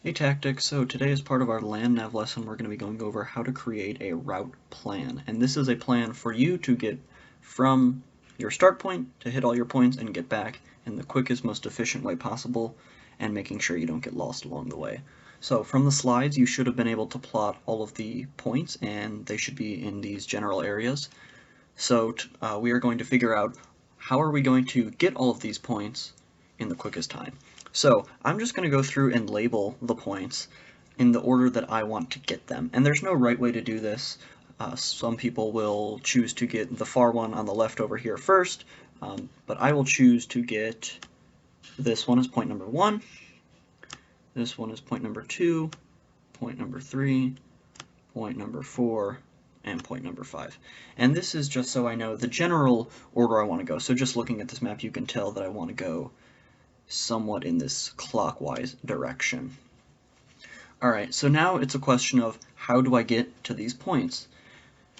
Hey Tactics, so today as part of our land nav lesson we're going to be going over how to create a route plan. And this is a plan for you to get from your start point to hit all your points and get back in the quickest, most efficient way possible, and making sure you don't get lost along the way. So from the slides you should have been able to plot all of the points, and they should be in these general areas. So we are going to figure out how are we going to get all of these points in the quickest time. So I'm just going to go through and label the points in the order that I want to get them. And there's no right way to do this. Some people will choose to get the far one on the left over here first, but I will choose to get this one as point number 1, this one is point number 2, point number 3, point number 4, and point number 5. And this is just so I know the general order I want to go. So just looking at this map, you can tell that I want to go somewhat in this clockwise direction. Alright, so now it's a question of how do I get to these points?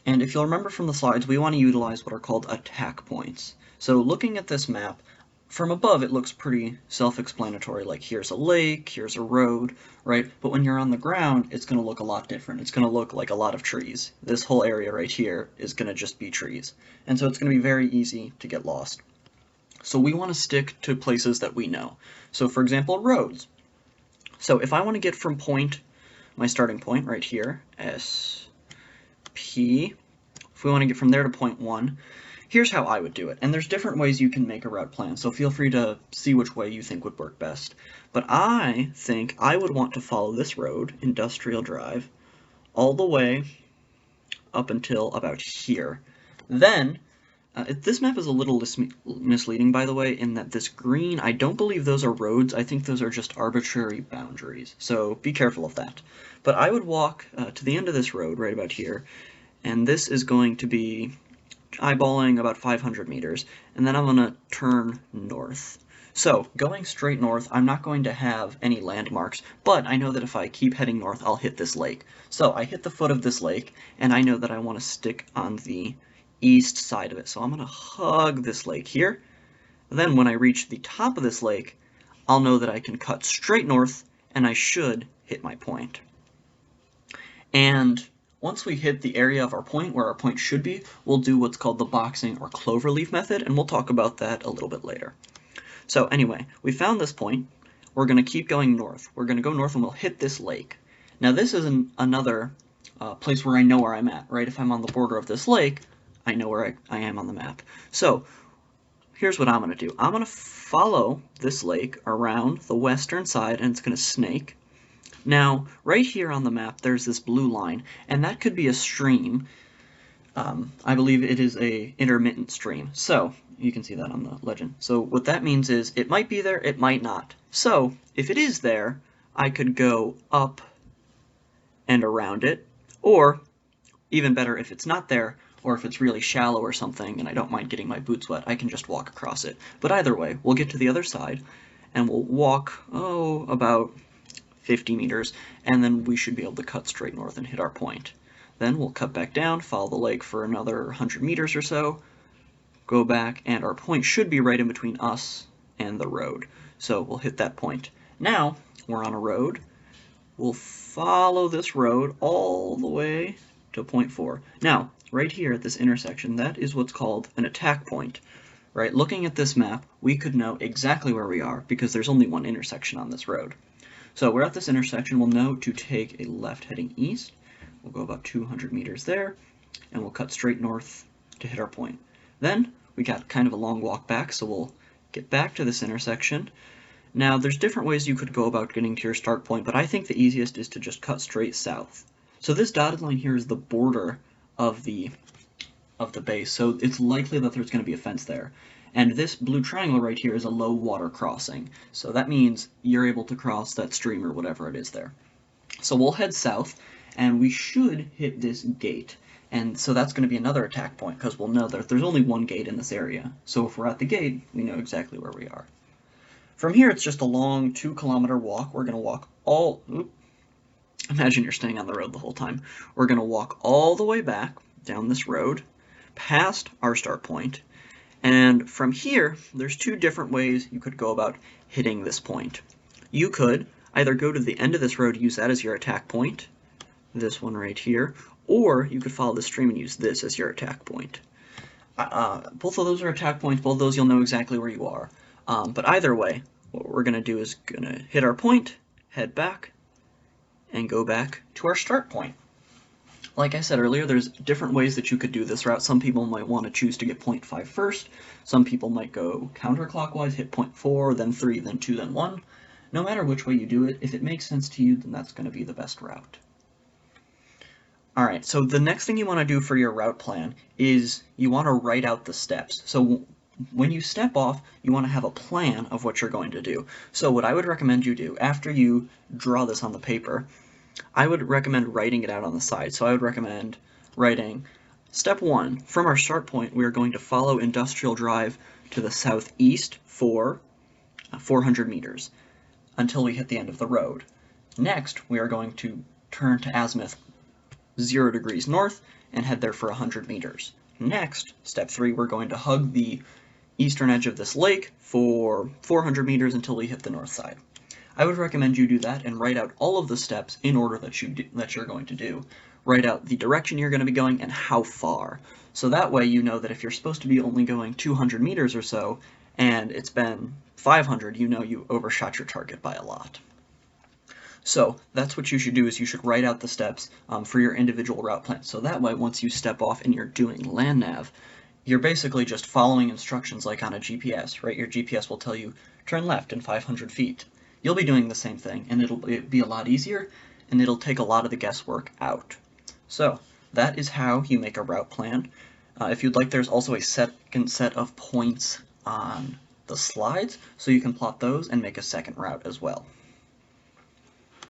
And if you'll remember from the slides, we want to utilize what are called attack points. So looking at this map, from above it looks pretty self-explanatory, like here's a lake, here's a road, right? But when you're on the ground, it's going to look a lot different. It's going to look like a lot of trees. This whole area right here is going to just be trees. And so it's going to be very easy to get lost. So we want to stick to places that we know. So for example, roads. So if I want to get from my starting point right here, SP, if we want to get from there to point 1, here's how I would do it. And there's different ways you can make a route plan, so feel free to see which way you think would work best. But I think I would want to follow this road, Industrial Drive, all the way up until about here. Then, this map is a little misleading, by the way, in that this green, I don't believe those are roads. I think those are just arbitrary boundaries, so be careful of that. But I would walk to the end of this road right about here, and this is going to be eyeballing about 500 meters, and then I'm going to turn north. So, going straight north, I'm not going to have any landmarks, but I know that if I keep heading north, I'll hit this lake. So I hit the foot of this lake, and I know that I want to stick on the east side of it. So I'm going to hug this lake here. Then when I reach the top of this lake, I'll know that I can cut straight north, and I should hit my point. And once we hit the area of our point, where our point should be, we'll do what's called the boxing or cloverleaf method, and we'll talk about that a little bit later. So anyway, we found this point. We're going to keep going north. We're going to go north and we'll hit this lake. Now this is another place where I know where I'm at, right? If I'm on the border of this lake, I know where I am on the map. So here's what I'm going to do. I'm going to follow this lake around the western side, and it's going to snake. Now, right here on the map, there's this blue line, and that could be a stream. I believe it is a intermittent stream, so you can see that on the legend. So what that means is it might be there, it might not. So if it is there, I could go up and around it, or even better, if it's not there, or if it's really shallow or something and I don't mind getting my boots wet, I can just walk across it. But either way, we'll get to the other side, and we'll walk, about 50 meters, and then we should be able to cut straight north and hit our point. Then we'll cut back down, follow the lake for another 100 meters or so, go back, and our point should be right in between us and the road. So we'll hit that point. Now, we're on a road. We'll follow this road all the way to point 4. Now, right here at this intersection, that is what's called an attack point. Right? Looking at this map, we could know exactly where we are because there's only one intersection on this road. So we're at this intersection. We'll know to take a left heading east. We'll go about 200 meters there, and we'll cut straight north to hit our point. Then we got kind of a long walk back, so we'll get back to this intersection. Now, there's different ways you could go about getting to your start point, but I think the easiest is to just cut straight south. So this dotted line here is the border of the base, so it's likely that there's going to be a fence there. And this blue triangle right here is a low water crossing. So that means you're able to cross that stream or whatever it is there. So we'll head south, and we should hit this gate. And so that's going to be another attack point, because we'll know that there's only one gate in this area. So if we're at the gate, we know exactly where we are. From here, it's just a long 2-kilometer walk. We're going to walk imagine you're staying on the road the whole time. We're going to walk all the way back down this road, past our start point. And from here, there's 2 different ways you could go about hitting this point. You could Either go to the end of this road, use that as your attack point, this one right here, or you could follow the stream and use this as your attack point. Both of those are attack points, both of those you'll know exactly where you are. But either way, what we're going to do is going to hit our point, head back, and go back to our start point. Like I said earlier, there's different ways that you could do this route. Some people might want to choose to get point 5 first. Some people might go counterclockwise, hit point 4, then 3, then 2, then 1. No matter which way you do it, if it makes sense to you, then that's going to be the best route. Alright, so the next thing you want to do for your route plan is you want to write out the steps. So when you step off, you want to have a plan of what you're going to do. So what I would recommend you do, after you draw this on the paper, I would recommend writing it out on the side. So I would recommend writing, step 1, from our start point, we are going to follow Industrial Drive to the southeast for 400 meters until we hit the end of the road. Next, we are going to turn to azimuth 0 degrees north and head there for 100 meters. Next, step 3, we're going to hug the eastern edge of this lake for 400 meters until we hit the north side. I would recommend you do that and write out all of the steps in order that you're going to do. Write out the direction you're going to be going and how far. So that way you know that if you're supposed to be only going 200 meters or so and it's been 500, you know you overshot your target by a lot. So that's what you should do, is you should write out the steps for your individual route plan. So that way, once you step off and you're doing land nav, you're basically just following instructions like on a GPS, right? Your GPS will tell you, turn left in 500 feet. You'll be doing the same thing, and it'll be a lot easier, and it'll take a lot of the guesswork out. So that is how you make a route plan. If you'd like, there's also a second set of points on the slides, so you can plot those and make a second route as well.